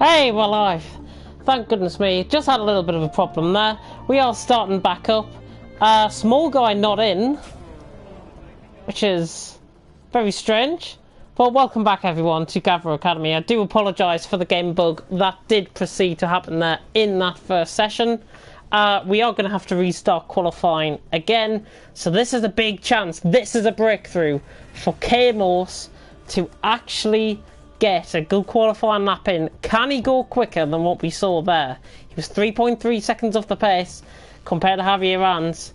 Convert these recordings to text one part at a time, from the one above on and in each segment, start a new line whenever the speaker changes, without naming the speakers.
Hey, we're live. Thank goodness me. Just had a little bit of a problem there. We are starting back up. Small guy not in, which is very strange. But welcome back everyone to Gavra Academy. I do apologise for the game bug that did proceed to happen there in that first session. We are going to have to restart qualifying again. So this is a big chance. This is a breakthrough for K-Morse to actually get a good qualifying lap in. Can he go quicker than what we saw there? He was 3.3 seconds off the pace compared to Javier Ranz.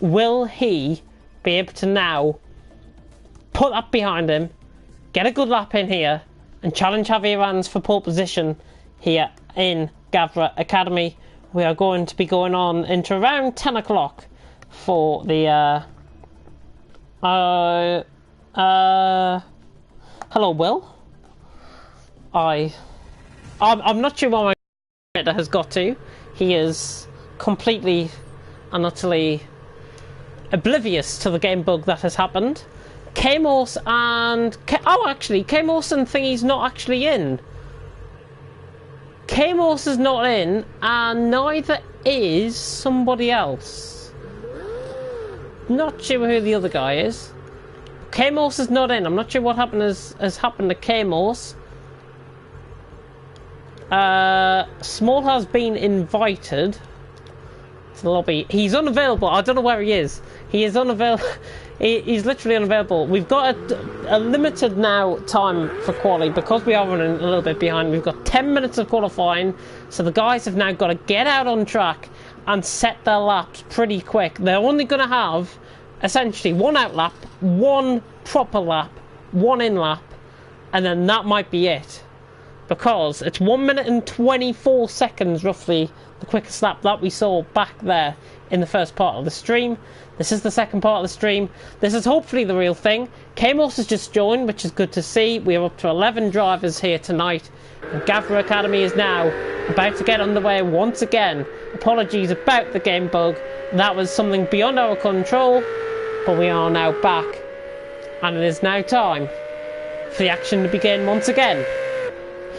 Will he be able to now put that behind him, get a good lap in here, and challenge Javier Ranz for pole position here in Gavra Academy? We are going to be going on into around 10 o'clock for the hello Will. I'm not sure where my creator has got to. He is completely and utterly oblivious to the game bug that has happened. K-Morse and... K-Morse and Thingy's not actually in. K-Morse is not in, and neither is somebody else. Not sure who the other guy is. K-Morse is not in. I'm not sure what happened has happened to K-Morse. Small has been invited to the lobby. He's unavailable. I don't know where he is. He is unavailable. He's literally unavailable. We've got a limited now time for quali because we are running a little bit behind. We've got 10 minutes of qualifying, so the guys have now got to get out on track and set their laps pretty quick. They're only going to have essentially one out lap, one proper lap, one in lap, and then that might be it. Because it's 1 minute and 24 seconds roughly the quickest lap that we saw back there in the first part of the stream. This is the second part of the stream. This is hopefully the real thing. K-Morse has just joined, which is good to see. We are up to 11 drivers here tonight, and Gavra Academy is now about to get underway once again. Apologies about the game bug. That was something beyond our control, but we are now back, and it is now time for the action to begin once again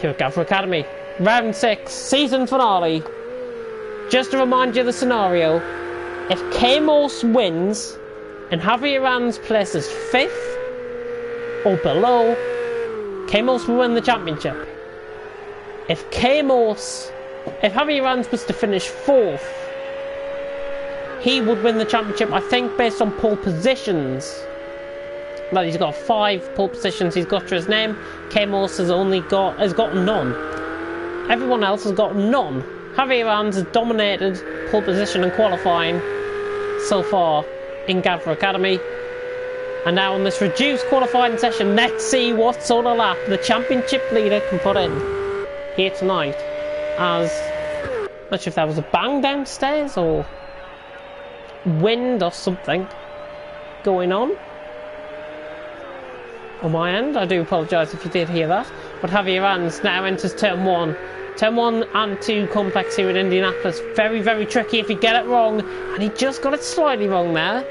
here at Gavra Academy. Round 6, season finale. Just to remind you of the scenario, if K-Morse wins and Javier Ranz places 5th or below, K-Morse will win the championship. If Javier Ranz was to finish 4th, he would win the championship, I think, based on pole positions. Well, he's got 5 pole positions he's got to his name. K-Morse has got none. Everyone else has got none. Javier Ranz has dominated pole position and qualifying so far in Gavra Academy. And now on this reduced qualifying session, let's see what sort of lap the championship leader can put in here tonight. As, I'm not sure if that was a bang downstairs or wind or something going on my end. I do apologise if you did hear that. But Javier Ranz now enters turn 1. Turn 1 and 2 complex here in Indianapolis. Very, very tricky if you get it wrong. And he just got it slightly wrong there.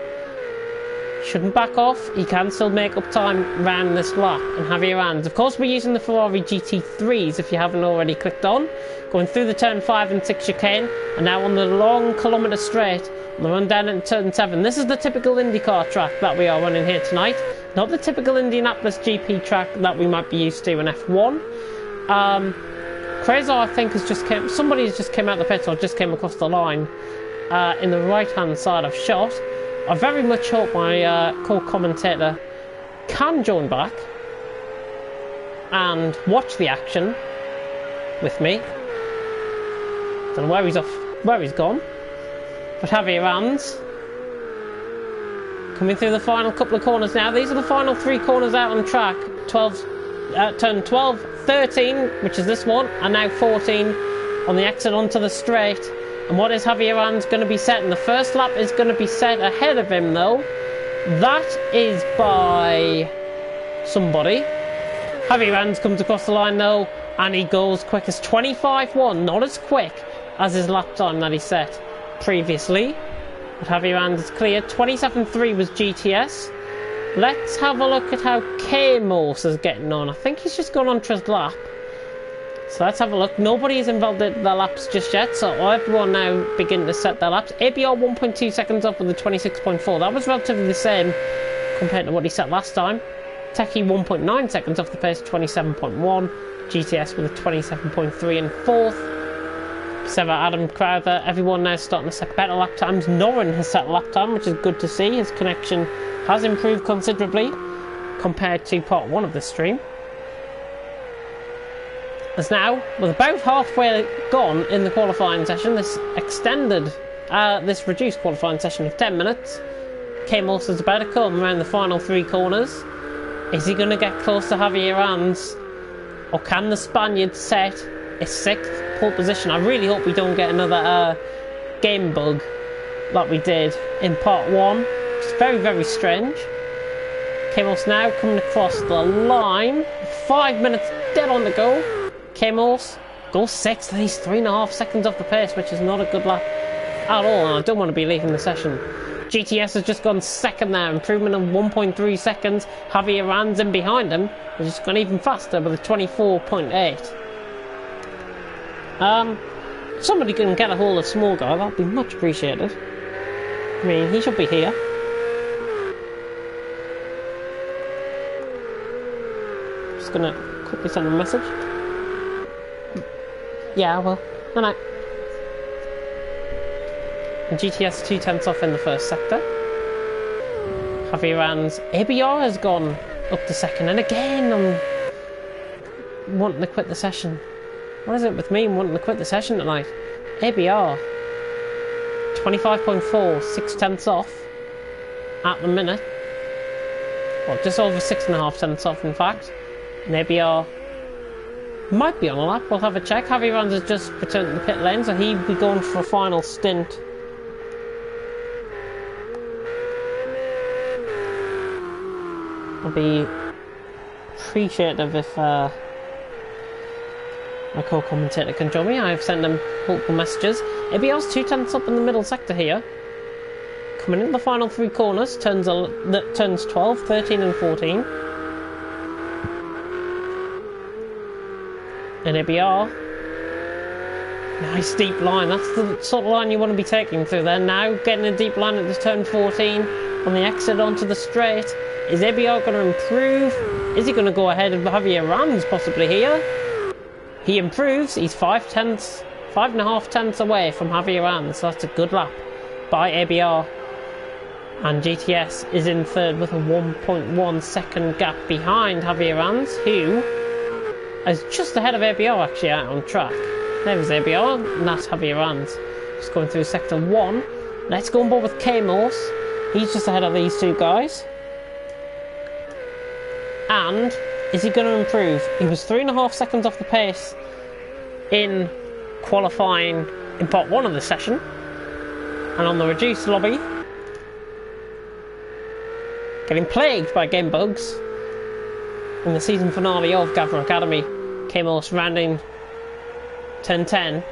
Shouldn't back off. He can still make up time around this lap. And Javier Ranz, of course, we're using the Ferrari GT3s if you haven't already clicked on. Going through the turn 5 and 6 chicane. And now on the long kilometre straight. On the run down into turn 7. This is the typical IndyCar track that we are running here tonight. Not the typical Indianapolis GP track that we might be used to in F1. Crazer, I think, somebody has just came out the pits or just came across the line in the right-hand side of shot. I very much hope my co-commentator can join back and watch the action with me. Don't know where he's gone. But Javier Ranz coming through the final couple of corners now. These are the final 3 corners out on track. Turn 12, 13, which is this one, and now 14 on the exit onto the straight. And what is Javier Ranz going to be setting? The first lap is going to be set ahead of him, though. That is by somebody. Javier Ranz comes across the line, though, and he goes quick as 25.1. Not as quick as his lap time that he set previously. But Javier Ranz is clear. 27.3 was GTS. Let's have a look at how K-Morse is getting on. I think he's just gone on to his lap. So let's have a look. Nobody's invalidated their laps just yet, so everyone now begin to set their laps. ABR 1.2 seconds up with the 26.4. That was relatively the same compared to what he set last time. Techie 1.9 seconds off the pace, 27.1. GTS with a 27.3 in fourth. Sever, Adam, Crowther, everyone now starting to set better lap times. Norin has set a lap time, which is good to see. His connection has improved considerably compared to part 1 of the stream. As now, with about halfway gone in the qualifying session, this reduced qualifying session of 10 minutes, K-Morse is about to come around the final 3 corners. Is he going to get close to Javier Ans, or can the Spaniard set a 6th pole position? I really hope we don't get another game bug like we did in part 1. It's very, very strange. K-Morse now coming across the line. 5 minutes dead on the go. K-Morse goes 6th, and he's 3.5 seconds off the pace, which is not a good lap at all, and I don't want to be leaving the session. GTS has just gone 2nd there, improvement of 1.3 seconds. Javier Ans in behind him, which has gone even faster with a 24.8. Somebody can get a hold of Small Guy, that'd be much appreciated. I mean, he should be here. Just gonna quickly send him a message. Yeah, well, no. And GTS 2/10 off in the first sector. Javier Ans. ABR has gone up to 2nd, and again I'm wanting to quit the session. What is it with me wanting to quit the session tonight? ABR 25.4, 6/10 off at the minute. Well, just over 6.5 off in fact. And ABR might be on a lap, we'll have a check. Javier Ans has just returned to the pit lane, so he'll be going for a final stint. I'll be appreciative if my co-commentator can join me. I've sent them hopeful messages. ABR's 2/10 up in the middle sector here. Coming into the final 3 corners, turns 12, 13 and 14. And ABR, nice deep line, that's the sort of line you want to be taking through there. Now getting a deep line at the turn 14 on the exit onto the straight. Is ABR going to improve? Is he going to go ahead of Javier Ans possibly here? He improves, he's 5.5 tenths away from Javier Ans, so that's a good lap by ABR. And GTS is in 3rd with a 1.1 second gap behind Javier Ans, who is just ahead of ABR actually out on track. There's ABR, and that's Javier Ans. Just going through sector 1. Let's go on board with K-Morse. He's just ahead of these 2 guys. And is he going to improve? He was 3.5 seconds off the pace in qualifying in part 1 of the session. And on the reduced lobby, getting plagued by game bugs in the season finale of Gavra Academy. K-Morse rounding turn 10.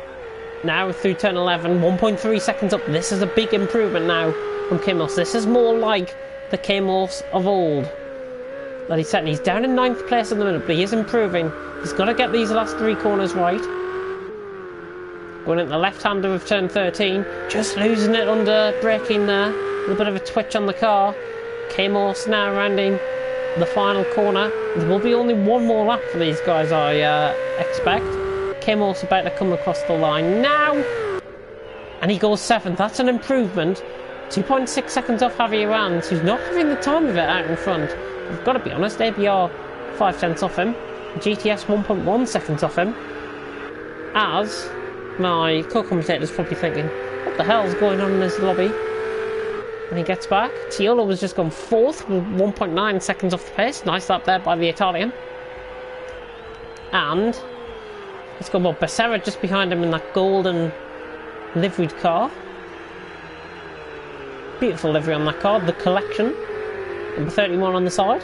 Now through turn 11, 1.3 seconds up. This is a big improvement now from K-Morse. This is more like the K-Morse of old that he's setting. He's down in 9th place at the minute, but he is improving. He's got to get these last 3 corners right. Going into the left-hander of turn 13, just losing it under braking there. A little bit of a twitch on the car. K-Morse now rounding the final corner. There will be only one more lap for these guys, I expect. K-Morse about to come across the line now. And he goes 7th. That's an improvement. 2.6 seconds off Javier Ans, who's not having the time of it out in front. I've got to be honest, ABR 5/10 off him. GTS 1.1 seconds off him. As my co-commentator's probably thinking, what the hell's going on in this lobby? When he gets back, Tiolo was just gone 4th with 1.9 seconds off the pace. Nice lap there by the Italian. And let's go about Becerra just behind him in that golden liveried car. Beautiful livery on that car, the collection. Number 31 on the side.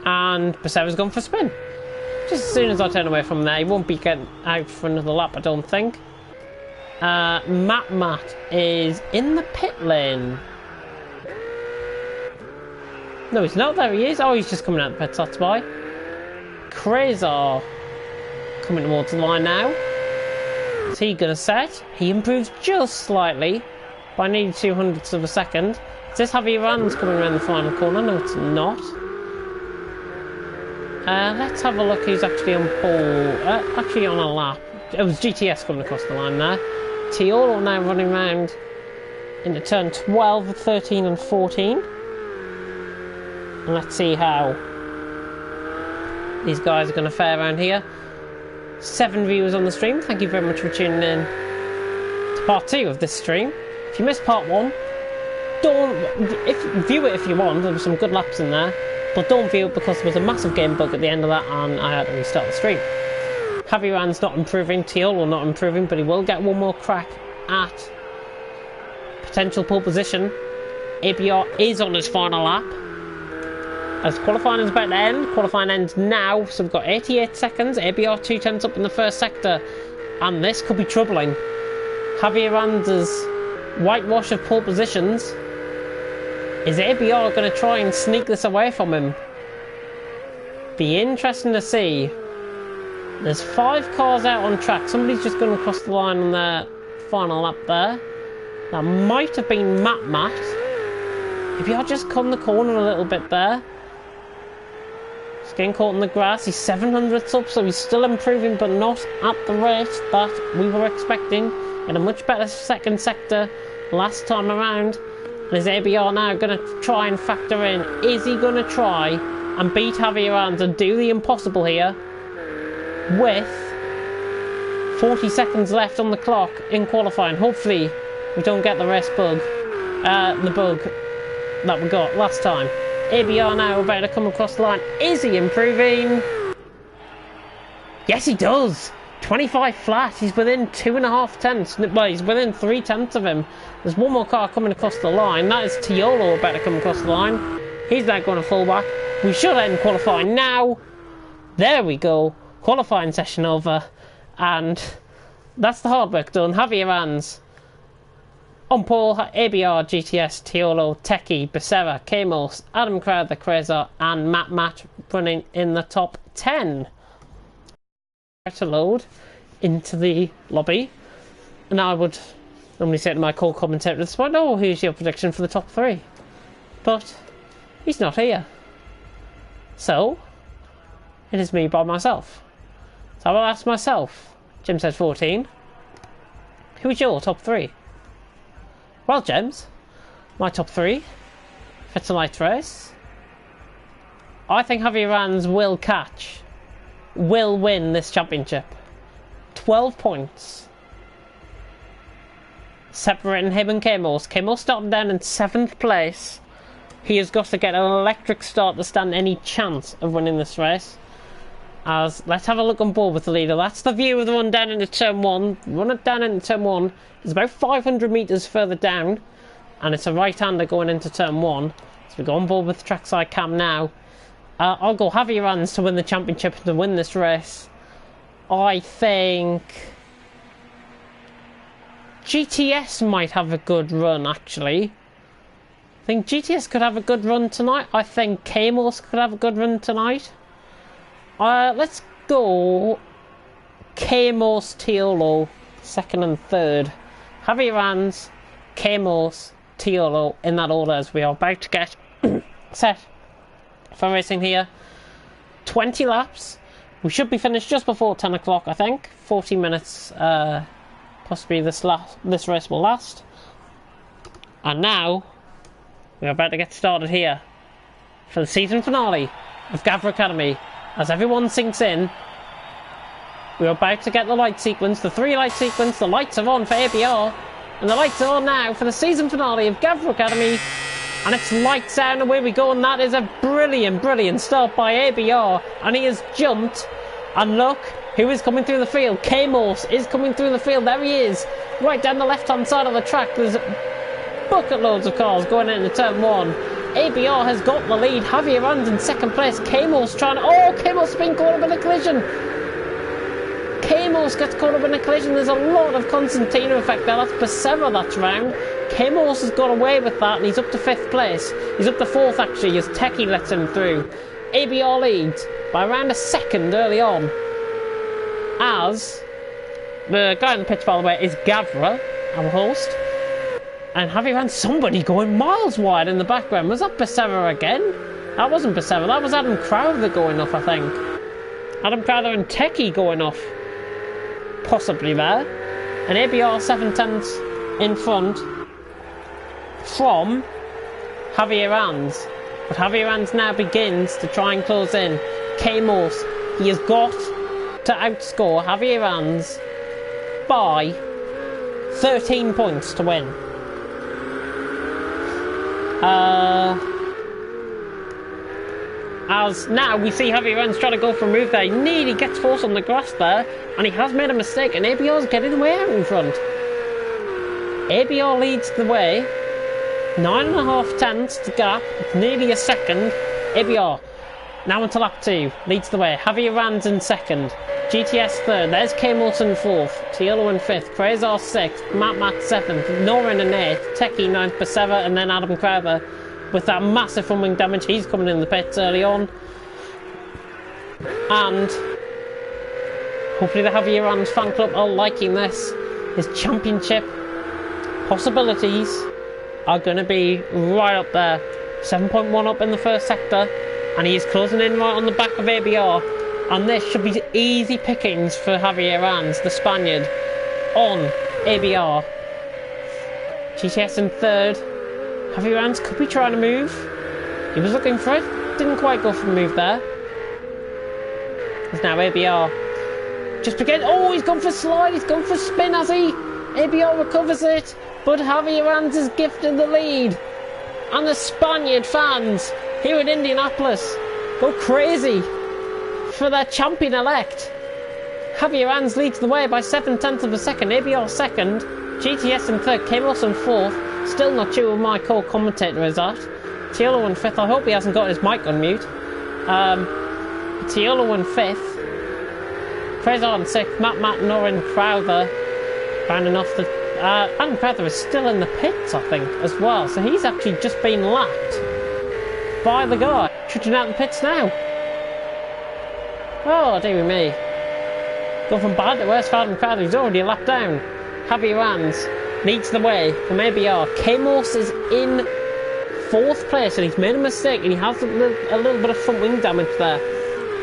And Becerra's gone for a spin. Just as soon as I turn away from there, he won't be getting out for another lap, I don't think. Matt is in the pit lane. No, he's not. There he is. Oh, he's just coming out the pits, that's why. Krazar coming towards the line now. Is he going to set? He improves just slightly by nearly 200ths of a second. Is this Javier Rands coming around the final corner? No, it's not. Let's have a look who's actually on pole. Actually on a lap. It was GTS coming across the line there. Tiolo now running around into turn 12, 13 and 14. And let's see how these guys are going to fare around here. 7 viewers on the stream. Thank you very much for tuning in to part 2 of this stream. If you missed part 1, view it if you want. There were some good laps in there. But don't view it because there was a massive game bug at the end of that and I had to restart the stream. Javier Rands not improving, Tiolo not improving, but he will get one more crack at potential pole position. ABR is on his final lap. As qualifying is about to end, qualifying ends now, so we've got 88 seconds, ABR 2/10 up in the first sector, and this could be troubling. Javier Rands' whitewash of pole positions. Is ABR going to try and sneak this away from him? Be interesting to see. There's 5 cars out on track. Somebody's just going to cross the line on their final lap there. That might have been Matt. ABR just come the corner a little bit there. He's getting caught in the grass. He's 700ths up, so he's still improving, but not at the rate that we were expecting. In a much better second sector last time around. And is ABR now going to try and factor in? Is he going to try and beat Javier Rands and do the impossible here? With 40 seconds left on the clock in qualifying. Hopefully we don't get the race bug. The bug that we got last time. ABR now about to come across the line. Is he improving? Yes, he does. 25 flat. He's within 2.5 tenths. Well, he's within 3 tenths of him. There's one more car coming across the line. That is Tiolo about to come across the line. He's now going to fall back. We should end qualifying now. There we go. Qualifying session over. And that's the hard work done. Javier Rands on pole, ABR, GTS, Tiolo, Techie, Becerra, Kamos, Adam Crowther, Krazar, and Matt running in the top 10. To load into the lobby, and I would normally say to my call commentator at this point, oh, who's your prediction for the top 3? But he's not here. So it is me by myself. So I'll ask myself, Jim said 14. Who's your top 3? Well, James, my top 3 for tonight's race. I think Javier Rands will win this championship. 12 points separating him and Kamos. Kamos started down in 7th place. He has got to get an electric start to stand any chance of winning this race. As let's have a look on board with the leader. That's the view of the one down into turn 1. Run it down into turn 1. It's about 500 metres further down, and it's a right-hander going into turn 1. So we go on board with the trackside cam now. I'll go Javier Rands to win the championship and to win this race. I think GTS might have a good run, actually. I think GTS could have a good run tonight. I think Kamos could have a good run tonight. Let's go Kamos, Tiolo, 2nd and 3rd. Javier Rands, Kamos, Tiolo, in that order as we are about to get set for racing here. 20 laps. We should be finished just before 10 o'clock, I think. 40 minutes, possibly this race will last. And now, we're about to get started here for the season finale of Gavra Academy. As everyone sinks in, we're about to get the light sequence, the 3 light sequence. The lights are on for ABR, and the lights are on now for the season finale of Gavra Academy. And it's lights out and away we go, and that is a brilliant start by ABR, and he has jumped. And look who is coming through the field. Kamos is coming through the field. There he is, right down the left hand side of the track. There's bucket loads of cars going into turn 1. ABR has got the lead. Javier Rands in 2nd place. Kamos trying to... Oh, Kamos has been caught up in a collision. Kamos K-Morse gets caught up in a collision. There's a lot of Constantino effect there. That's Becerra that's round. K-Morse has got away with that, and he's up to 5th place. He's up to 4th, actually, as Techie lets him through. ABR leads by around a second early on. As the guy in the pitch, by the way, is Gavra, our host. And have you had somebody going miles wide in the background? Was that Becerra again? That wasn't Becerra, that was Adam Crowther going off, I think. Adam Crowther and Techie going off. Possibly there. And ABR 7/10 in front from Javier Ans. But Javier Ans now begins to try and close in. K-Morse, he has got to outscore Javier Ans by 13 points to win. As now we see Javier Ans trying to go for a move there. He nearly gets forced on the grass there, and he has made a mistake, and ABR's getting away out in front. ABR leads the way. 9.5 tenths to gap. It's nearly a second. ABR now into lap 2. Leads the way. Javier Ans in second. GTS third. There's K. Wilson fourth. Tiolo in fifth. Quasar sixth. Matt 7th. Norin in 8th. Techie 9th. Becerra, and then Adam Crowther with that massive front wing damage. He's coming in the pits early on. And hopefully the Javier Ans fan club are liking this. His championship possibilities are going to be right up there. 7.1 up in the first sector, and he is closing in right on the back of ABR. And this should be easy pickings for Javier Ans, the Spaniard, on ABR. GTS in third. Javier Ans could be trying to move. He was looking for it. Didn't quite go for the move there. It's now ABR. Just begin. Oh, he's gone for slide. He's gone for spin, has he? ABR recovers it. But Javier Ans is gifted the lead. And the Spaniard fans here in Indianapolis go crazy for their champion-elect. Javier Ans leads the way by 7/10 of a second. ABR second. GTS in third. K. Wilson fourth. Still not sure who my co-commentator is at. Tiolo in fifth. I hope he hasn't got his mic on mute. Tiolo in fifth. Quasar in sixth. Matt Norin Crowther rounding off the... Adam Crowther is still in the pits, I think, as well. So he's actually just been lapped by the guy. Shooting out the pits now. Oh, dear me. Going from bad to worse for Adam Crowther. He's already a lap down. Javier Ans leads the way from ABR. K-Morse is in fourth place, and he's made a mistake, and he has a little bit of front wing damage there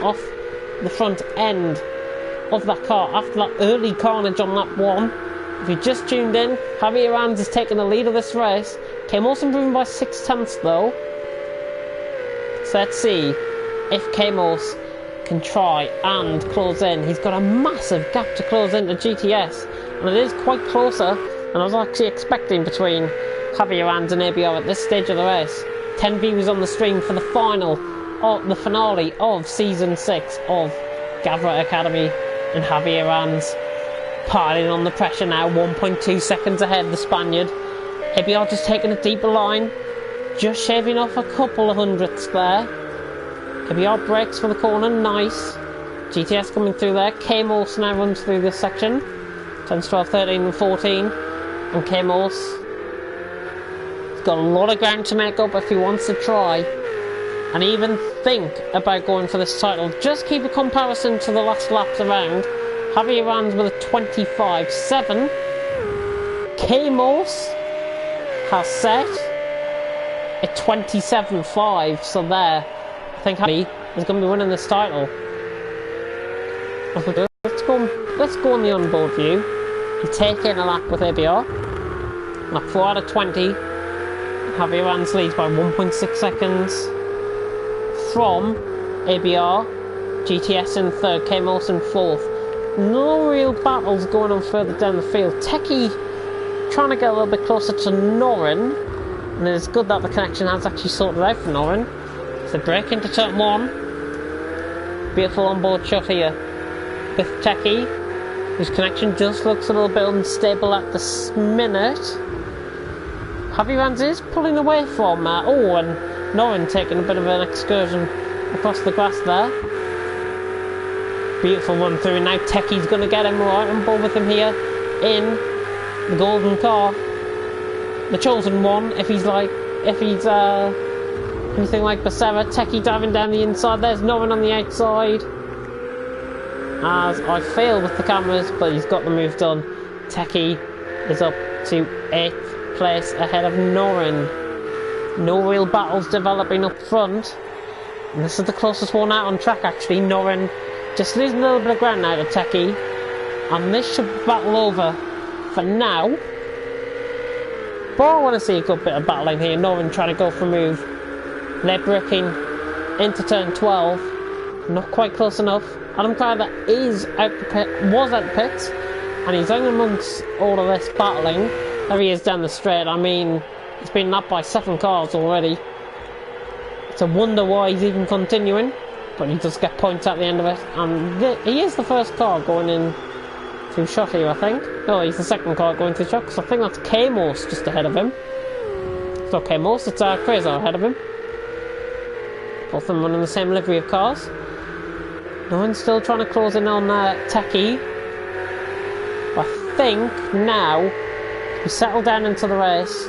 off the front end of that car after that early carnage on lap 1. If you just tuned in, Javier Ans is taking the lead of this race. K-Morse improving by 6/10 though. So let's see if K-Morse can try and close in. He's got a massive gap to close into GTS, and it is quite closer than I was actually expecting between Javier Ans and ABR at this stage of the race. 10 viewers on the stream for the finale of season 6 of Gavra Academy, and Javier Ans piling on the pressure now, 1.2 seconds ahead, the Spaniard. ABR just taking a deeper line, just shaving off a couple of hundredths there. ABR brakes for the corner, nice. GTS coming through there. K-Morse now runs through this section. 10, 12, 13 and 14. And K-Morse has got a lot of ground to make up if he wants to try and even think about going for this title. Just keep a comparison to the last laps around. Javier Ans with a 25.7. K-Morse has set a 27.5. So there, I think he is going to be winning this title. Let's go on the onboard view and take in a lap with ABR. Lap 4 out of 20. Javier Ans leads by 1.6 seconds from ABR. GTS in third. K-Morse in fourth. No real battles going on further down the field. Techie trying to get a little bit closer to Norin, and it's good that the connection has actually sorted out for Norin. So break into turn 1. Beautiful onboard shot here with Techie, whose connection just looks a little bit unstable at this minute. Javier Ans is pulling away from and Norin taking a bit of an excursion across the grass there. Beautiful run through, and now Techi's going to get him right on board with him here in the golden car. The chosen one, if he's anything like Becerra. Techie diving down the inside, there's Norrin on the outside. As I fail with the cameras, but he's got the move done. Techie is up to 8th place ahead of Norrin. No real battles developing up front. And this is the closest one out on track actually. Norrin just losing a little bit of ground now to Techie. And this should battle over for now. But I want to see a good bit of battling here. Norrin trying to go for a move. Late braking into turn 12. Not quite close enough. Adam Crowther is out the pit, was out the pits. And he's hanging amongst all of this battling. There he is down the straight. I mean, he's been lapped by 7 cars already. It's a wonder why he's even continuing. But he does get points at the end of it. And he is the first car going in through shot here, I think. No, he's the second car going through shot, because I think that's K-Morse just ahead of him. It's not K-Morse, it's Quasar ahead of him. Both of them running the same livery of cars. No one's still trying to close in on Techie. I think now we settle down into the race.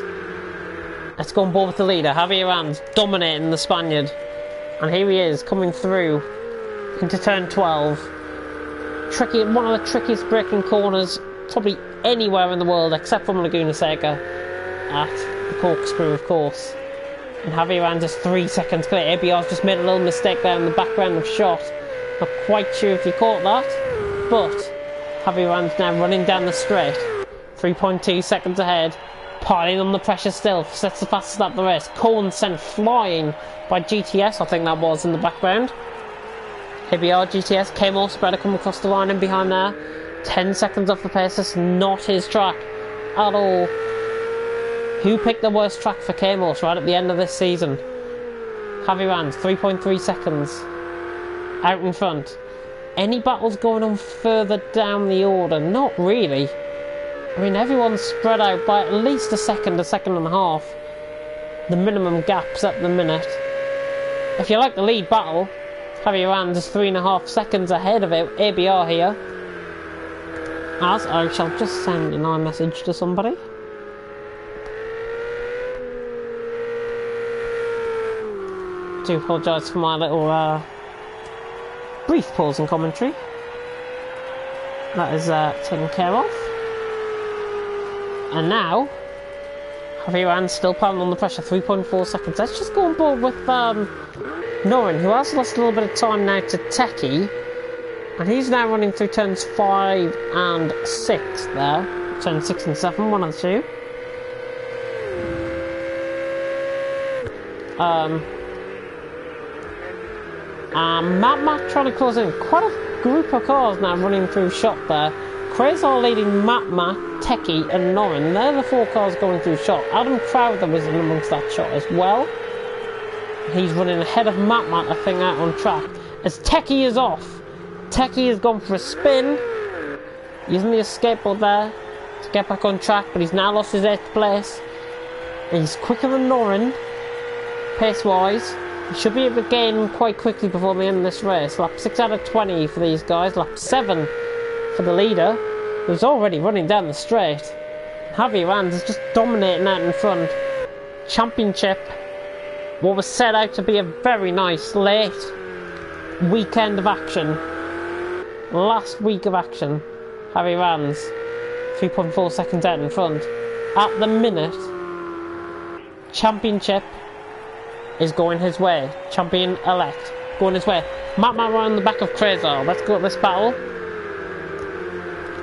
Let's go on board with the leader. Javier Rans dominating the Spaniard. And here he is, coming through into turn 12. One of the trickiest braking corners probably anywhere in the world, except from Laguna Seca, at the corkscrew, of course. And Javier Rans is 3 seconds clear. ABR's just made a little mistake there in the background of shot. Not quite sure if you caught that, but Javier Rans now running down the straight. 3.2 seconds ahead. Piling on the pressure still, sets the fastest lap of the race. Cohen sent flying by GTS, I think that was in the background. Here we are, GTS, K-Morse better come across the line and behind there. 10 seconds off the pace, that's not his track at all. Who picked the worst track for K-Morse right at the end of this season? Javier Rans, 3.3 seconds out in front. Any battles going on further down the order? Not really. I mean, everyone's spread out by at least a second and a half. The minimum gaps at the minute. If you like the lead battle, Javier Rans is 3.5 seconds ahead of ABR here. As I shall just send an iMessage to somebody. Do apologise for my little brief pause in commentary. That is taken care of. And now, Javier Rans still piling on the pressure, 3.4 seconds. Let's just go on board with Norrin, who has lost a little bit of time now to Techie. And he's now running through turns 5 and 6 there. Turns 6 and 7, one of the two. Matt trying to close in. Quite a group of cars now running through shot there. Quasar leading Matt, Techie and Norrin. They're the 4 cars going through shot. Adam Crowther was in amongst that shot as well. He's running ahead of Matt, I think, out on track. As Techie is off. Techie has gone for a spin. Using the escape board there to get back on track, but he's now lost his 8th place. He's quicker than Norrin, pace-wise. He should be able to gain quite quickly before the end of this race. Lap 6 out of 20 for these guys. Lap 7 for the leader, who's already running down the straight. Javier Rans is just dominating out in front. Championship, what was set out to be a very nice late weekend of action. Last week of action. Javier Rans, 3.4 seconds out in front. At the minute, championship is going his way. Champion-elect going his way. Matt around the back of Quasar. Let's go at this battle.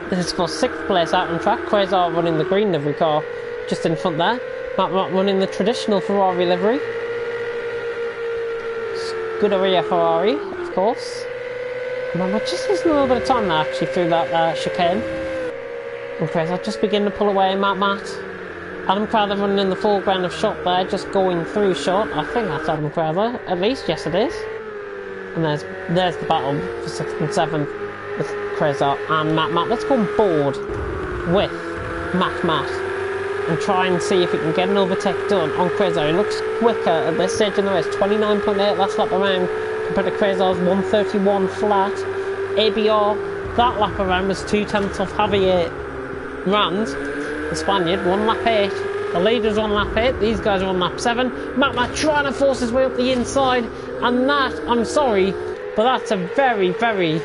This is for 6th place out on track. Quasar running the green livery car just in front there. Matt running the traditional Ferrari livery. Scuderia Ferrari, of course. We're just losing a little bit of time there actually through that chicane. And Quasar just beginning to pull away. Matt. Adam Crowther running in the foreground of shot there, just going through shot. I think that's Adam Crowther, at least. Yes, it is. And there's the battle for 6th and 7th. With Quasar and Matt. Let's go on board with Matt and try and see if we can get an overtake done on Quasar. He looks quicker at this stage in the race. 29.8 last lap around compared to Quasar's 131 flat. ABR, that lap around was 2/10 off Javier Rand, the Spaniard, 1 lap 8. The leader's on lap 8, these guys are on lap 7. Matt trying to force his way up the inside, and that, I'm sorry, but that's a very, very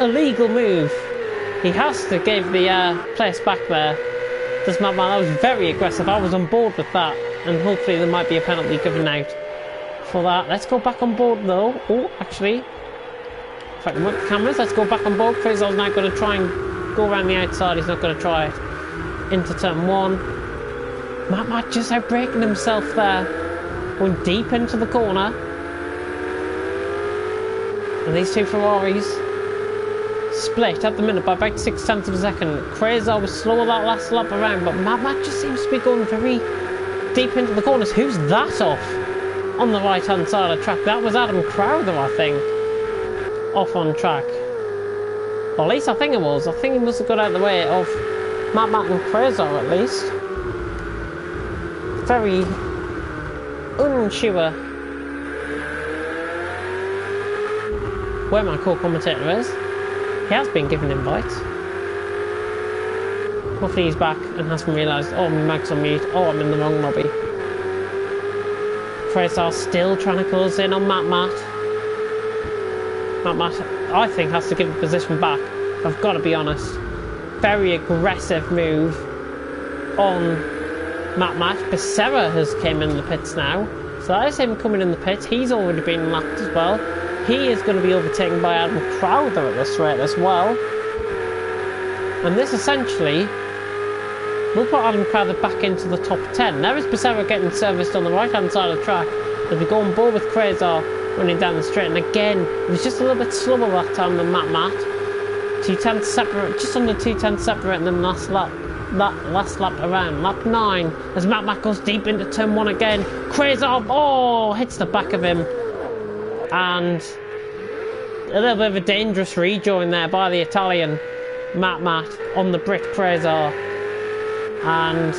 illegal move. He has to give the place back there. Does Matt, that was very aggressive. I was on board with that, and hopefully there might be a penalty given out for that. Let's go back on board though. Oh, actually, if I can work the cameras, let's go back on board. Fraser's now going to try and go around the outside. He's not going to try it into turn 1. Matt just outbraking himself there, going deep into the corner. And these two Ferraris split at the minute by about 0.6 of a second. Fraser was slower that last lap around, but Matt just seems to be going very deep into the corners. Who's that off on the right hand side of the track? That was Adam Crowther, I think, off on track. Or at least I think it was. I think he must have got out of the way of Matt and Fraser at least. Very unsure where my co-commentator is. He has been given invites. Hopefully he's back and hasn't realised, oh, my mic's on mute, oh, I'm in the wrong lobby. Fraser still trying to close in on Matt. Matt, I think, has to give the position back. I've got to be honest. Very aggressive move on Matt. Becerra has came in the pits now. So that is him coming in the pits. He's already been lapped as well. He is going to be overtaken by Adam Crowther at this rate as well. And this essentially will put Adam Crowther back into the top 10. There is Becerra getting serviced on the right hand side of the track as we go on board with Fraser running down the straight. And again, it was just a little bit slower that time than Matt. 2/10 separate, just under 2/10 separating them last lap. That last lap around, lap 9, as Matt goes deep into turn 1 again. Fraser, oh, hits the back of him. And a little bit of a dangerous rejoin there by the Italian Matt on the Brit Fraser. And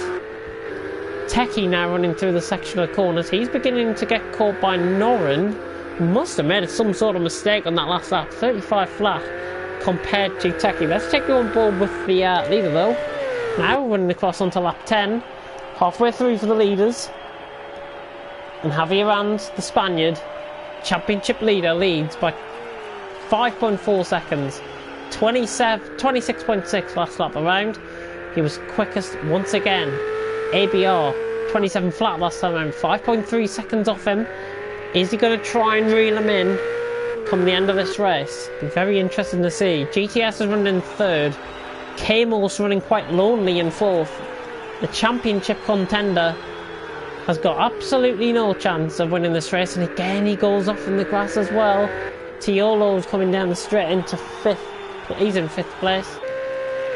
Techie now running through the section of corners. He's beginning to get caught by Noren. He must have made some sort of mistake on that last lap. 35 flat compared to Techie. Let's take you on board with the leader though. Now we're running across onto lap 10. Halfway through for the leaders. And Javier Rand, the Spaniard, championship leader, leads by 5.4 seconds. 26.6 last lap around. He was quickest once again. ABR, 27 flat last time around. 5.3 seconds off him. Is he going to try and reel him in come the end of this race? Be very interesting to see. GTS is running in 3rd. K-Morse running quite lonely in 4th. The championship contender has got absolutely no chance of winning this race, and again he goes off in the grass as well. Tiolo's coming down the straight into 5th. He's in 5th place.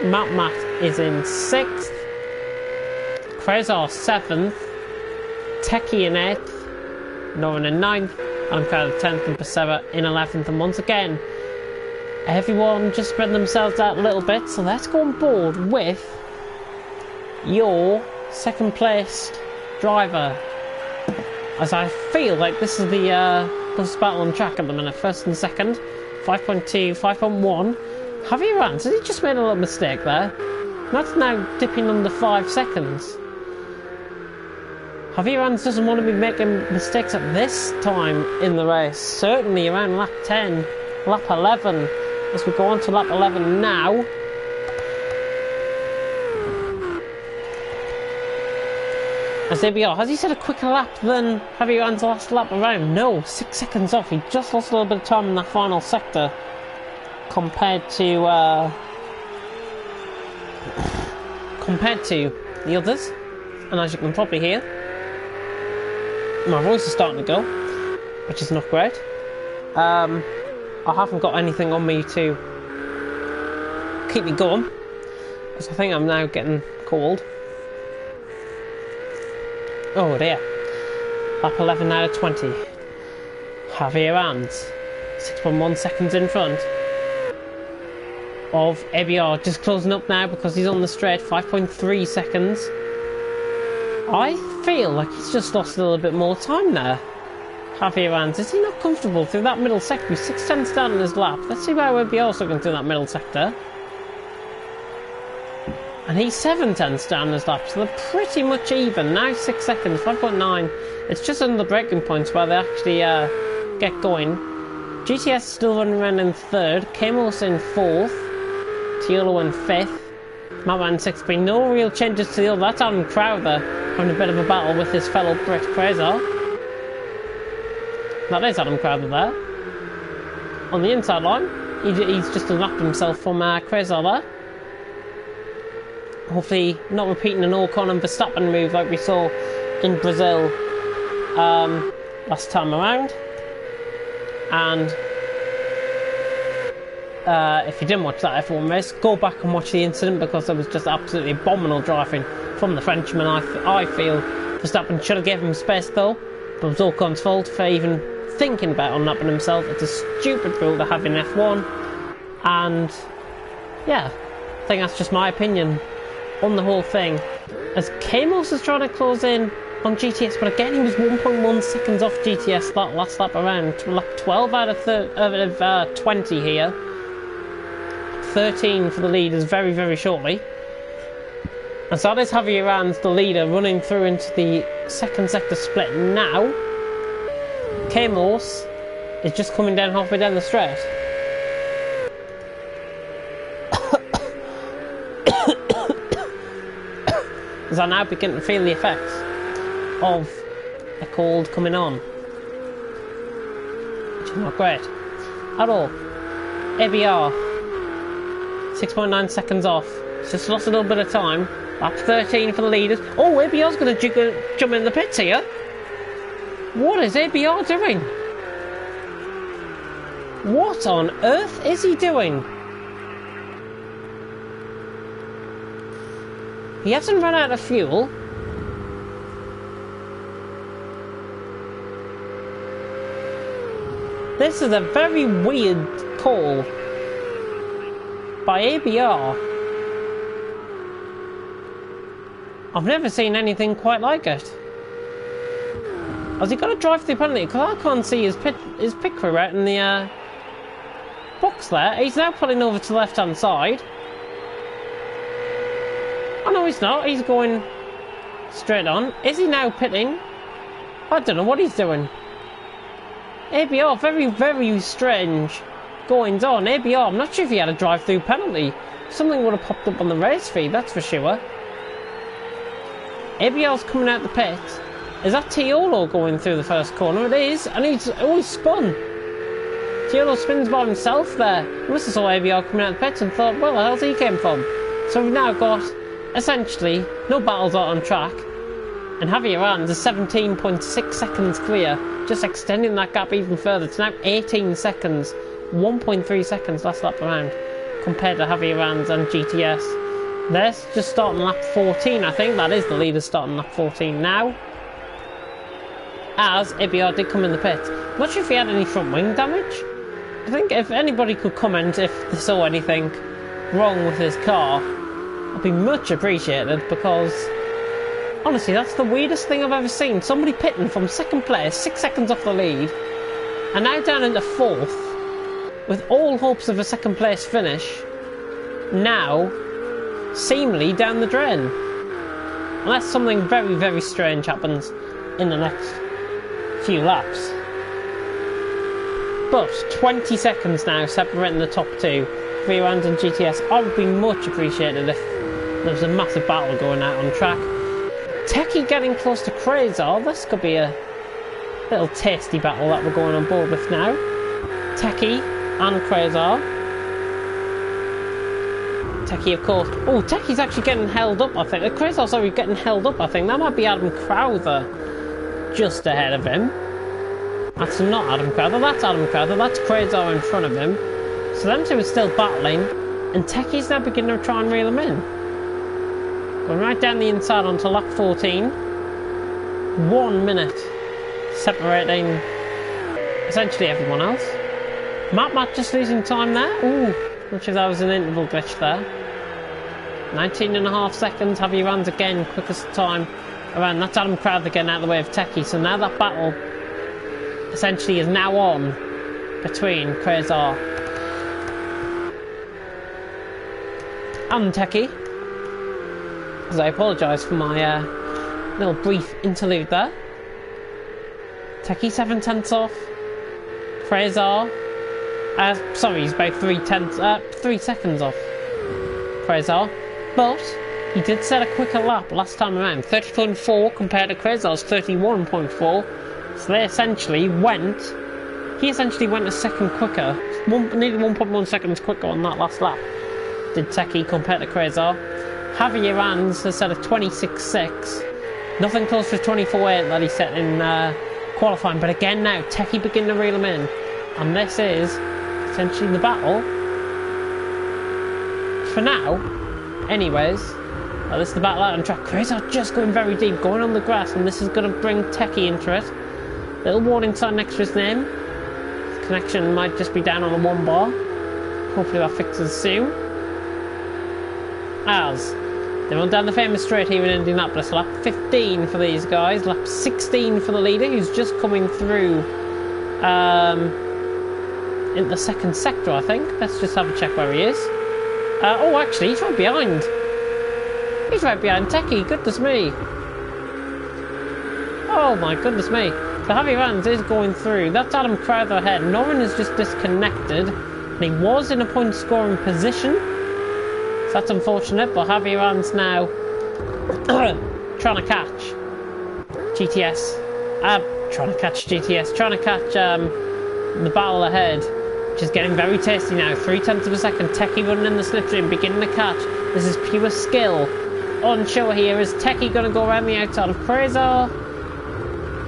Matt is in 6th. Krezar 7th. Techie in 8th. Noren in 9th. Adam Crowther 10th, and Becerra in 11th. And once again, everyone just spread themselves out a little bit. So let's go on board with your 2nd placed driver, as I feel like this is the closest battle on track at the minute. 1st and 2nd, 5.2, 5.1. Javier Rand, has he just made a little mistake there? That's now dipping under 5 seconds. Javier Rand doesn't want to be making mistakes at this time in the race. Certainly around lap 10, lap 11, as we go on to lap 11 now. As ABR, has he set a quicker lap than Javier Rand's last lap around? No, 6 seconds off. He just lost a little bit of time in that final sector compared to the others. And as you can probably hear, my voice is starting to go, which is not great. I haven't got anything on me to keep me going, because I think I'm now getting cold. Oh dear. Lap 11 out of 20. Javier Rand, 6.1 seconds in front of ABR, just closing up now because he's on the straight. 5.3 seconds. I feel like he's just lost a little bit more time there. Javier Rands. Is he not comfortable through that middle sector? He's 6 tenths down in his lap. Let's see where we'll be also going through that middle sector. And he's 7 tenths down in his lap, so they're pretty much even. Now 6 seconds, 5.9. It's just under the breaking points where they actually get going. GTS still running around in 3rd. Kamos in 4th. Tiolo in 5th. Mama in 6th. Been no real changes to the other. That's Adam Crowther having a bit of a battle with his fellow Brit Quasar. That is Adam Crowther there. On the inside line, he's just unlocked himself from Quasar there. Hopefully not repeating an Ocon and Verstappen move like we saw in Brazil last time around. And if you didn't watch that F1 race, go back and watch the incident, because there was just absolutely abominable driving from the Frenchman. I feel Verstappen should have given him space though, but it was Ocon's fault for even thinking about unlapping himself. It's a stupid rule to have in F1, and yeah, I think that's just my opinion on the whole thing. As Kamos is trying to close in on GTS, but again he was 1.1 seconds off GTS that last lap around. Lap 12 out of 20 here. 13 for the leaders very, very shortly. And so that is Javier Rands, the leader, running through into the 2nd sector split now. Kamos is just coming down halfway down the straight. As I now begin to feel the effects of a cold coming on, which is not great at all. ABR 6.9 seconds off. It's just lost a little bit of time. Lap 13 for the leaders. Oh, ABR's going to jump in the pits here. What is ABR doing? What on earth is he doing? He hasn't run out of fuel. This is a very weird call by ABR. I've never seen anything quite like it. Has he got to drive through penalty? Because I can't see his pit crew out in the box there. He's now pulling over to the left-hand side. Oh no, he's not. He's going straight on. Is he now pitting? I don't know what he's doing. ABR, very, very strange goings on. ABR, I'm not sure if he had a drive-through penalty. Something would have popped up on the race feed, that's for sure. ABR's coming out the pit. Is that Tiolo going through the first corner? It is, and he's spun. Tiolo spins by himself there. He must have saw ABR coming out the pit and thought, well, where the hell's he came from? So we've now got, essentially, no battles out on track. And Javier Rands is 17.6 seconds clear, just extending that gap even further. It's now 18 seconds, 1.3 seconds last lap around, compared to Javier Rands and GTS. They're just starting lap 14, I think. That is the leader starting lap 14 now. As ABR did come in the pit. I'm not sure if he had any front wing damage. I think if anybody could comment if they saw anything wrong with his car, I'd be much appreciated, because honestly, that's the weirdest thing I've ever seen. Somebody pitting from 2nd place, 6 seconds off the lead, and now down into 4th, with all hopes of a 2nd place finish, now seemingly down the drain. Unless something very, very strange happens in the next few laps. But 20 seconds now separating the top two, Javier Rands and GTS. I would be much appreciated if there was a massive battle going out on track. Techie getting close to Quasar. This could be a little tasty battle that we're going on board with now. Techie and Quasar. Techie, of course. Oh, Techie's actually getting held up, I think. Quasar's already getting held up, I think. That might be Adam Crowther just ahead of him. That's not Adam Crowther, that's Adam Crowther. That's Quasar in front of him. So them two are still battling, and Techie's now beginning to try and reel him in. Going right down the inside onto lap 14. 1 minute separating essentially everyone else. Matt just losing time there. Ooh, not sure if that was an interval glitch there. 19.5 seconds. Javier Rands again, quickest time around. That's Adam Crowther getting out of the way of Techie. So now that battle essentially is now on between Quasar and Techie. Because I apologise for my little brief interlude there. Techie 7/10 off. Quasar, sorry, he's about 3 seconds off Quasar, but he did set a quicker lap last time around, 30.4 compared to Quasar's 31.4. So he essentially went a second quicker, nearly 1.1 seconds quicker on that last lap. Did Techie compared to Quasar. Javier Ranz has set a 26.6, nothing close to 24.8 that he set in qualifying. But again now, Techie begin to reel him in, and this is essentially the battle for now. Anyways, this is the battle out on track. Quasar just going very deep, going on the grass, and this is going to bring Techie into it. Little warning sign next to his name. His connection might just be down on the 1 bar. Hopefully that fixes soon. As they run down the famous straight here in Indianapolis. Lap 15 for these guys. Lap 16 for the leader, who's just coming through in the second sector, I think. Let's just have a check where he is. Oh, actually, he's right behind. He's right behind Techie. Goodness me. Oh my goodness me. So Javier Ranz is going through. That's Adam Crowther ahead. Norman is just disconnected. And he was in a point scoring position. So that's unfortunate, but Javier Ranz now trying to catch GTS. Trying to catch the battle ahead, which is getting very tasty now. 0.3 of a second. Techie running in the slipstream, beginning to catch. This is pure skill on show here. Is Techie going to go around the outside of Quasar?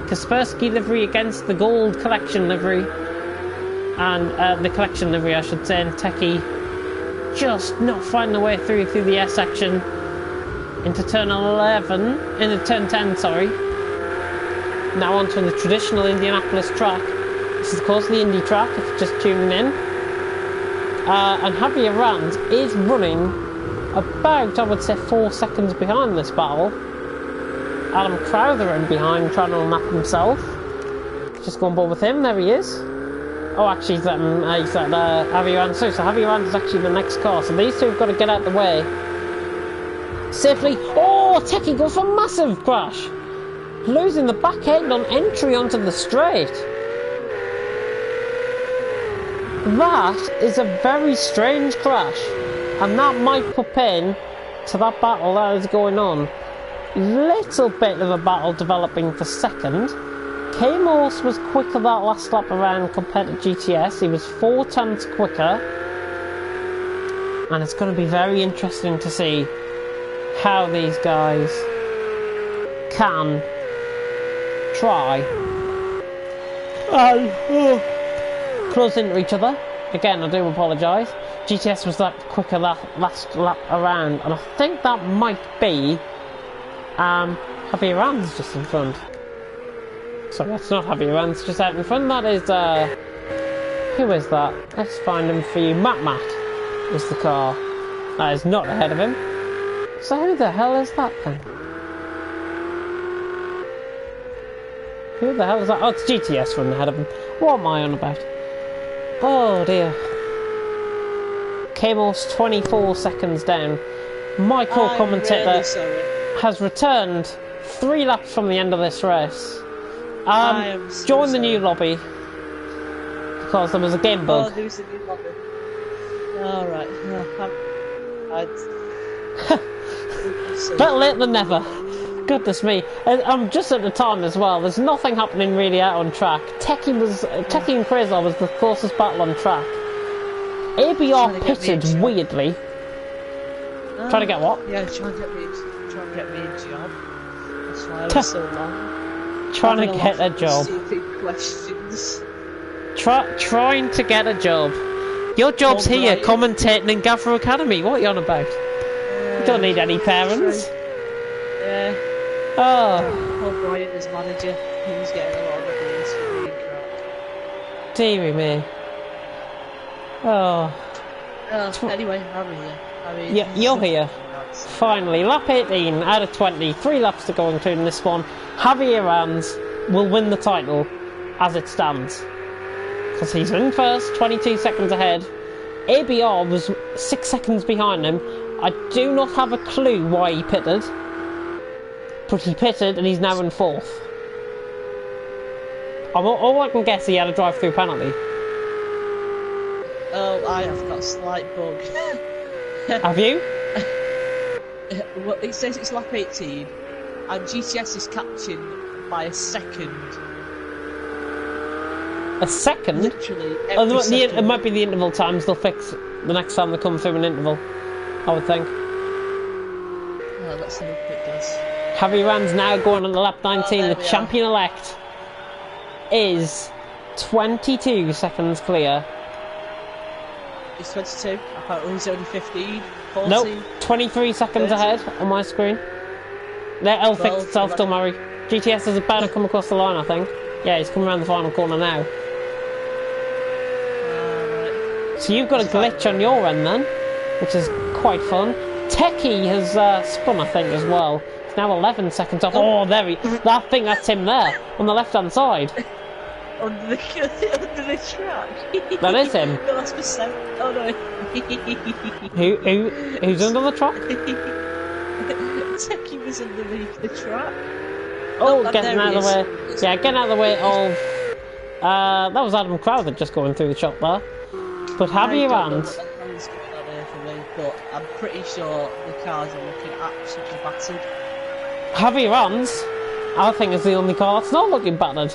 Kaspersky livery against the gold collection livery. And the collection livery, I should say. And Techie just not finding the way through the S section into turn 10, sorry. Now onto the traditional Indianapolis track. This is of course the Indy track, if you're just tuning in. And Javier Ranz is running about, I would say, 4 seconds behind this battle. Adam Crowther in behind, trying to unmap himself. Just go on board with him, there he is. Oh, actually, he's at Javier Ranz too. So Javier Ranz is actually the next car. So these two have got to get out of the way safely. Oh, Techie goes for a massive crash, losing the back end on entry onto the straight. That is a very strange crash, and that might put in to that battle that is going on. Little bit of a battle developing for second. K-Morse was quicker that last lap around compared to GTS. He was 0.4 quicker. And it's going to be very interesting to see how these guys can try and close into each other. Again, I do apologise. GTS was that quicker that last lap around. And I think that might be Javier Ranz just in front. Sorry, that's not Javier Ranz just out in front. That is, who is that? Let's find him for you. Matt is the car. That is not ahead of him. So who the hell is that then? Who the hell is that? Oh, it's GTS running ahead of him. What am I on about? Oh dear. K-Morse 24 seconds down. My co-commentator has returned 3 laps from the end of this race. Join the new lobby because there was a game bug.
Oh, there's a new lobby. Alright.
Better late than never. Goodness me. I'm just at the time as well. There's nothing happening really out on track. Techie and Quasar was the closest battle on track. ABR pitted weirdly. Trying to get what?
Yeah, trying to get me a job. That's why I was so long.
Trying to get a job.
Stupid questions.
Trying to get a job. Your job's here, commentating in Gavra Academy. What are you on about? You don't need any parents.
Yeah.
Oh.
Paul Bryant is manager. He's getting a lot of abuse for being crap.
Deary me. Oh.
Anyway, I'm here.
Yeah, you're here. Finally, lap 18 out of 20. 3 laps to go, including this one. Javier Ranz will win the title as it stands. Because he's in first, 22 seconds ahead. ABR was 6 seconds behind him. I do not have a clue why he pitted. But he pitted and he's now in fourth. All I can guess, he had a drive-through penalty.
Oh, I have got a slight bug.
Have you?
Well, it says it's lap 18, and GTS is catching by a second.
A second?
Literally, every second.
It might be the interval times they'll fix the next time they come through an interval, I would think.
Well, let's see if it does.
Javi Ran's now going on the lap 19. The champion-elect is 22 seconds clear.
He's 22. Apparently he's only 15. 14.
Nope, 23 seconds
30.
ahead on my screen. It'll fix itself, don't worry. GTS is about to come across the line, I think. Yeah, he's coming around the final corner now.
Right.
So you've got a glitch on your end then, which is quite fun. Techie has spun, I think, as well. It's now 11 seconds off. Oh, there he... I think that's him there, on the left-hand side.
Under the track.
That is him.
No, that's for 7. Oh no.
Who's under the track?
Techie was underneath the track.
Oh, getting out of the way. Yeah, getting out of the way of... that was Adam Crowther just going through the shop there. But Javi Rand...
But I'm pretty sure the cars are looking absolutely battered.
Javi Rand's, I think, is the only car that's not looking battered.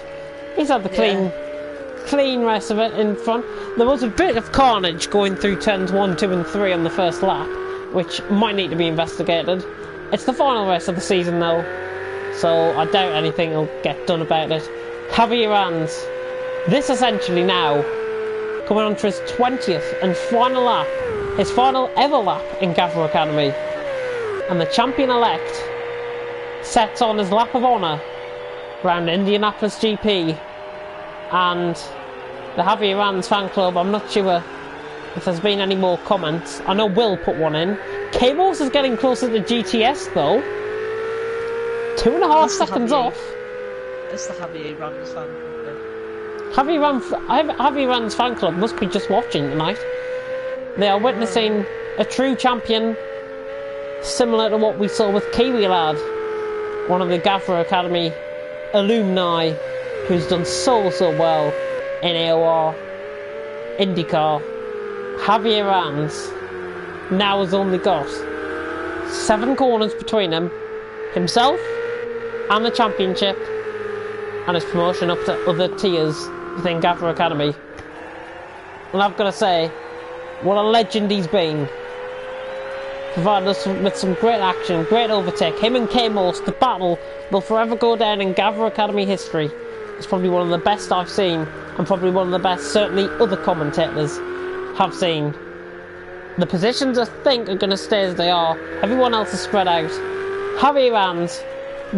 He's had the clean rest of it in front. There was a bit of carnage going through turns 1, 2 and 3 on the first lap, which might need to be investigated. It's the final race of the season though, so I doubt anything will get done about it. Javi Rand, this essentially now, coming on to his 20th and final lap, his final ever lap in Gavra Academy. And the champion-elect sets on his lap of honour around Indianapolis GP. And the Javi Rand's fan club, I'm not sure if there's been any more comments. I know Will put one in. K-Morse is getting closer to GTS though. 2.5 seconds off.
It's the Javi Rand's fan club.
Javi Rand's fan club must be just watching tonight. They are witnessing a true champion, similar to what we saw with Kiwi Lad, one of the Gavra Academy alumni who's done so well in AOR, IndyCar. Javier Rans now has only got 7 corners between himself and the championship, and his promotion up to other tiers within Gavra Academy. And I've got to say, what a legend he's been. Provided us with some great action, great overtake. Him and K-Morse, the battle will forever go down in Gavra Academy history. It's probably one of the best I've seen, and probably one of the best certainly other commentators have seen. The positions I think are going to stay as they are. Everyone else is spread out. Javi Rand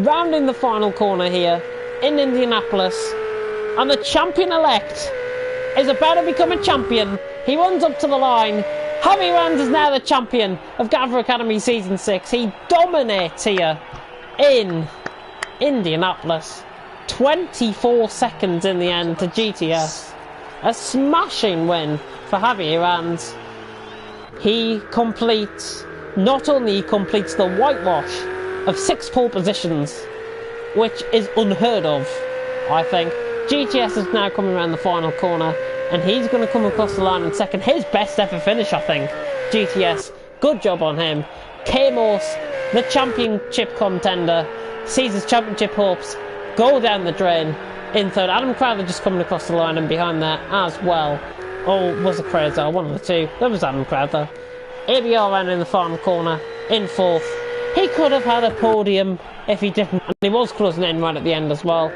rounding the final corner here in Indianapolis, and the champion-elect is about to become a champion. He runs up to the line. Javi Rand is now the champion of Gavra Academy Season 6. He dominates here in Indianapolis. 24 seconds in the end to GTS. A smashing win for Javi Rand. He completes, not only he completes the whitewash of 6 pole positions, which is unheard of, I think. GTS is now coming around the final corner, and he's going to come across the line in second. His best ever finish, I think. GTS, good job on him. K-Morse, the championship contender, sees his championship hopes go down the drain in third. Adam Crowther just coming across the line, and behind that as well. Oh, was it Crowther? One of the two. That was Adam Crowther. ABR ran in the final corner in fourth. He could have had a podium if he didn't, and he was closing in right at the end as well.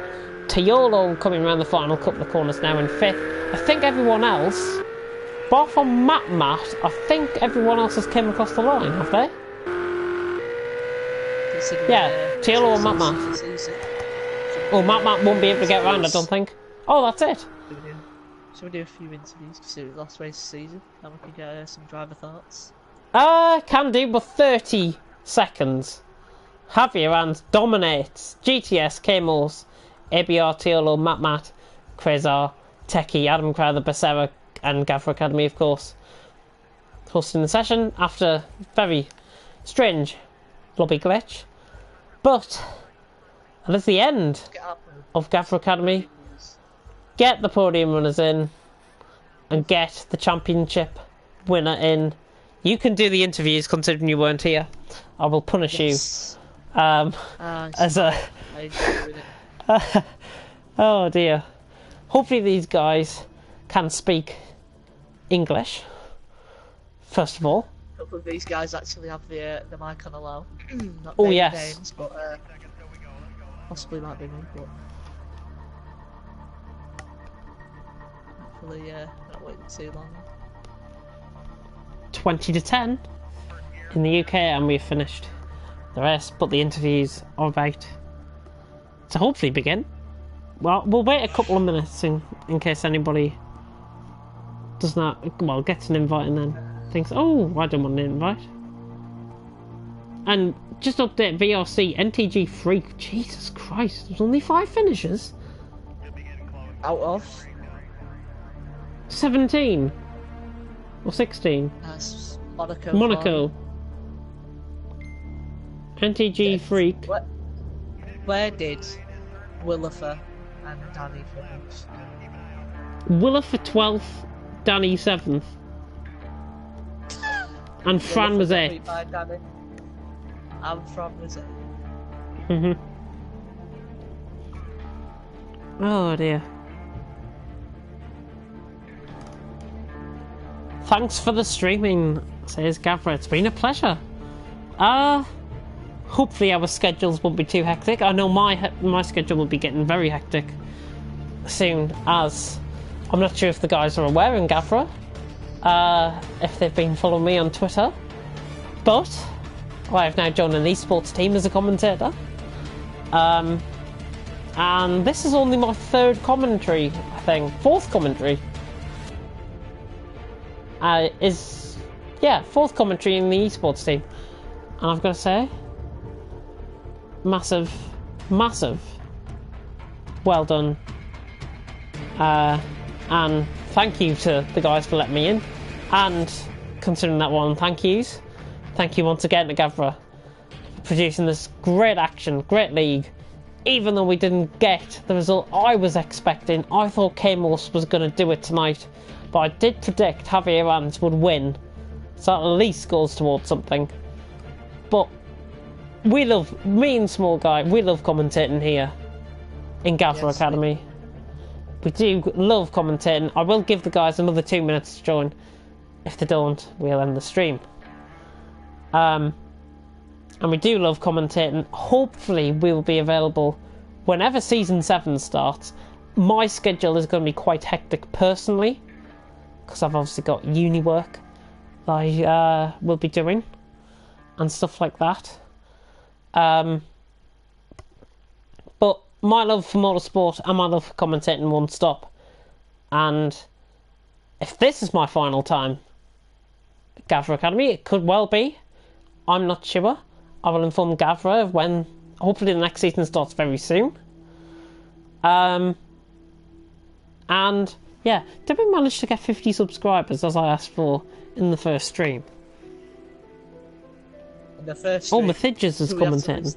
Tiolo coming around the final couple of corners now in fifth. I think everyone else, bar from Matt, I think everyone else has come across the line, have they? Yeah, Tiolo and Matt. Oh, Matt won't be able to get around, I don't think. Oh, that's it.
Shall we do a few interviews, because it was the last race of the season, and we can get some driver thoughts?
Can do, but 30 seconds. Javier Rand dominates. GTS, K-Morse, ABR, Tiolo, Matt. Quasar, Techie, Adam Crowther, Becerra, and Gavra Academy, of course, hosting the session after very strange lobby glitch. But that's the end of Gavra Academy. Get the podium runners in and get the championship winner in. You can do the interviews considering you weren't here. I will punish you. As a oh dear. Hopefully these guys can speak English. First of all.
A couple of these guys actually have the mic on allow. Not
oh yes.
Names, but possibly might be me, but hopefully not waiting too long.
20-10 in the UK, and we've finished the rest, but the interviews are about to hopefully begin. Well, we'll wait a couple of minutes in case anybody does not, well, gets an invite and then thinks, oh, I don't want an invite. And just update VRC, NTG Freak, Jesus Christ, there's only 5 finishers.
Out of
17 or 16.
That's Monaco.
Monaco. NTG Freak.
Where did Willifer and Danny finish?
Willifer 12th, Danny 7th. And Fran was 8th.
And Fran was 8th.
Oh dear. Thanks for the streaming, says Gavra. It's been a pleasure. Hopefully our schedules won't be too hectic. I know my schedule will be getting very hectic soon, as I'm not sure if the guys are aware in Gavra, if they've been following me on Twitter, but I've now joined an esports team as a commentator, and this is only my 3rd commentary, I think, 4th commentary. 4th commentary in the esports team, and I've got to say, massive well done, and thank you to the guys for letting me in, and considering that one, thank you once again to Gavra for producing this great action, great league. Even though we didn't get the result I was expecting, I thought K-Morse was going to do it tonight, but I did predict Javier Ranz would win, so at least goes towards something. But me and Small Guy, we love commentating here in Gavra Academy. We do love commentating. I will give the guys another 2 minutes to join. If they don't, we'll end the stream. And we do love commentating. Hopefully we'll be available whenever Season 7 starts. My schedule is going to be quite hectic personally, because I've obviously got uni work that I will be doing and stuff like that. But my love for motorsport and my love for commentating won't stop, and if this is my final time at Gavra Academy, it could well be, I'm not sure. I will inform Gavra of when hopefully the next season starts very soon. And yeah, did we manage to get 50 subscribers as I asked for in the first stream?
The first stream,
Methidges is commentating.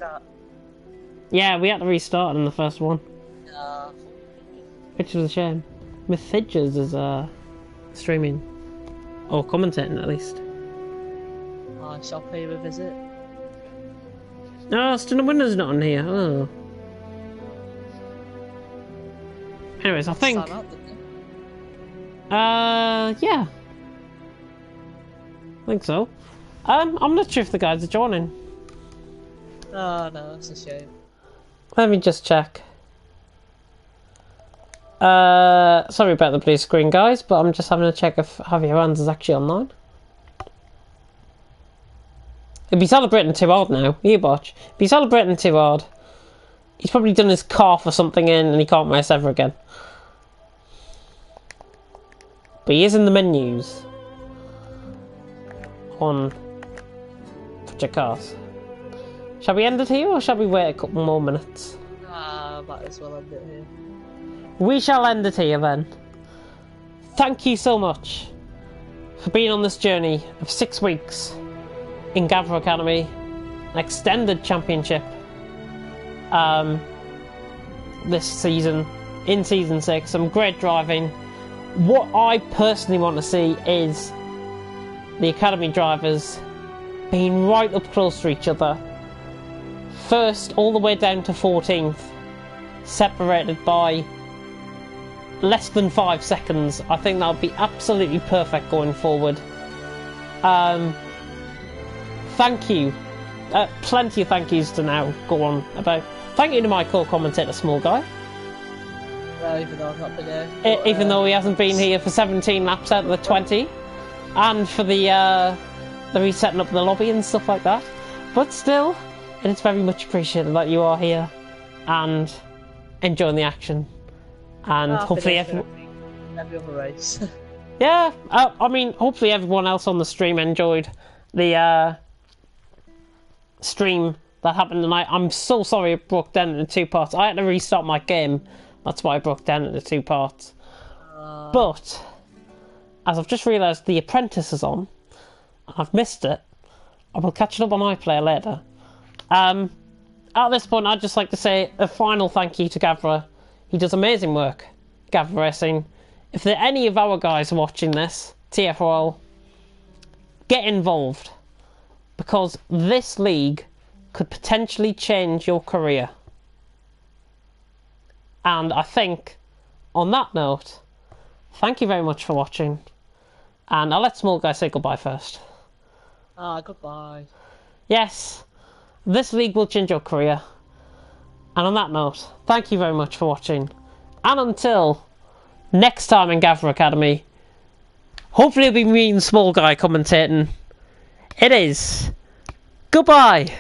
Yeah, we had to restart in the first one. Which was a shame. Methidges is streaming. Or commentating at least.
I shall pay you a visit.
No, Stunner Winner's not on here. Oh. Anyways, I think. Yeah. I think so. I'm not sure if the guys are joining.
Oh no, that's a shame.
Let me just check. Sorry about the blue screen, guys, but I'm just having to check if Javier Ranz is actually online. He'll be celebrating too hard now. You watch. Be celebrating too hard. He's probably done his cough or something in and he can't race ever again. But he is in the menus. On Cars. Shall we end it here or shall we wait a couple more minutes?
Might as well end it here.
we shall end it here then. Thank you so much for being on this journey of 6 weeks in Gavra Academy, an extended championship this season, in Season 6, some great driving. What I personally want to see is the Academy drivers being right up close to each other. First, all the way down to 14th, separated by less than 5 seconds. I think that would be absolutely perfect going forward. Thank you. Plenty of thank yous to now go on about. Thank you to my co-commentator, Small Guy.
Well, even though I've not been here.
Even though he hasn't been here for 17 laps out of the 20. And for the resetting up the lobby and stuff like that. But still, it is very much appreciated that you are here and enjoying the action. And hopefully every
other race.
Yeah, I mean, hopefully everyone else on the stream enjoyed the stream that happened tonight. I'm so sorry it broke down into 2 parts. I had to restart my game. That's why I broke down into 2 parts. But, as I've just realised The Apprentice is on, and I've missed it, I will catch it up on iPlayer later. At this point, I'd just like to say a final thank you to Gavra. He does amazing work, Gavra Racing. If there are any of our guys watching this, TFOL, get involved. Because this league could potentially change your career. And I think, on that note, thank you very much for watching. And I'll let Small Guy say goodbye first.
Goodbye.
Yes, this league will change your career. And on that note, thank you very much for watching. And until next time in Gavra Academy, hopefully it'll be me and Small Guy commentating. It is goodbye.